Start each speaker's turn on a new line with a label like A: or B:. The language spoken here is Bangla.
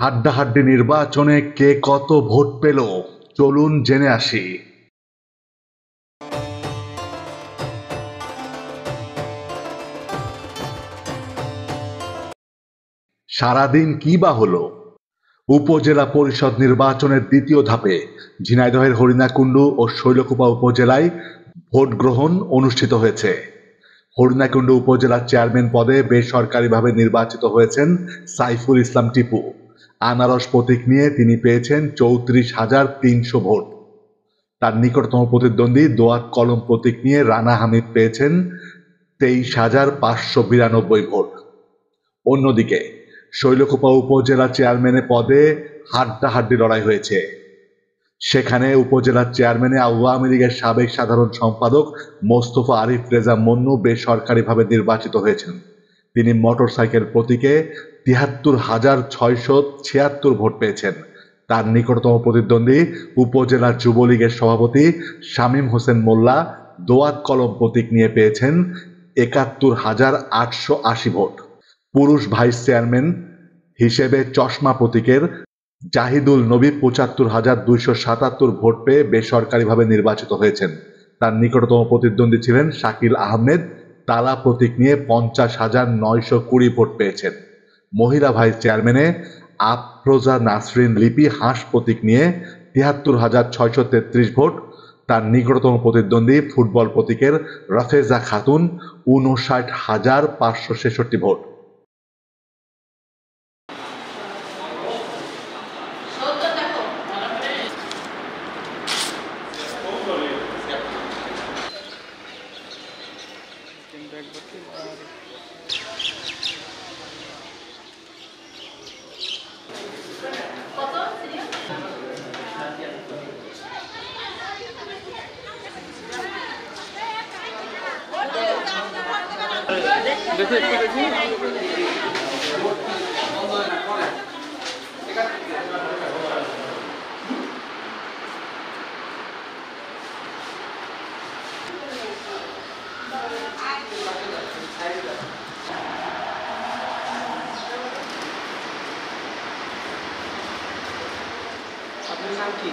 A: হাড্ডাহাড্ডি নির্বাচনে কে কত ভোট পেল, চলুন জেনে আসি। সারাদিন কি বা হলো? উপজেলা পরিষদ নির্বাচনের দ্বিতীয় ধাপে ঝিনাইদহের হরিণাকুণ্ডু ও শৈলকুপা উপজেলায় ভোট গ্রহণ অনুষ্ঠিত হয়েছে। হরিণাকুণ্ডু উপজেলার চেয়ারম্যান পদে বেসরকারিভাবে নির্বাচিত হয়েছেন সাইফুল ইসলাম টিপু। আনারস প্রতীক নিয়ে তিনি পেয়েছেন ৩৪,৩০০ ভোট। তার নিকটতম প্রতিদ্বন্দ্বী দোয়াত কলম প্রতীক নিয়ে রানা হামিদ পেয়েছেন ২৩,৫৯২ ভোট। অন্যদিকে শৈলকুপা উপজেলা চেয়ারম্যানের পদে হাড্ডাহাড্ডি লড়াই হয়েছে। সেখানে উপজেলার চেয়ারম্যানে আওয়ামী লীগের সাবেক সাধারণ সম্পাদক মোস্তফা আরিফ রেজা মন্নু বেসরকারিভাবে নির্বাচিত হয়েছেন। তিনি মোটরসাইকেল প্রতীকে ৭৩,৬৭৬ ভোট পেয়েছেন। তার নিকটতম প্রতিদ্বন্দ্বী উপজেলা যুবলীগের সভাপতি শামীম হোসেন মোল্লা দোয়াত কলম প্রতীক নিয়ে পেয়েছেন ৭১,৮৮০ ভোট। পুরুষ ভাইস চেয়ারম্যান হিসেবে চশমা প্রতীকের জাহিদুল নবী ৭৫,২৭৭ ভোট পেয়ে বেসরকারিভাবে নির্বাচিত হয়েছেন। তার নিকটতম প্রতিদ্বন্দ্বী ছিলেন শাকিল আহমেদ তালা প্রতীক নিয়ে ৫০,৯২০ ভোট পেয়েছেন। মহিলা ভাইস চেয়ারম্যানে আফরোজা নাসরিন লিপি হাঁস প্রতীক নিয়ে ৭৩,৬৩৩ ভোট। তার নিকটতম প্রতিদ্বন্দ্বী ফুটবল প্রতীকের রাফেজা খাতুন ৫৯,৫৬৬ ভোট।
B: আপনার নাম কি?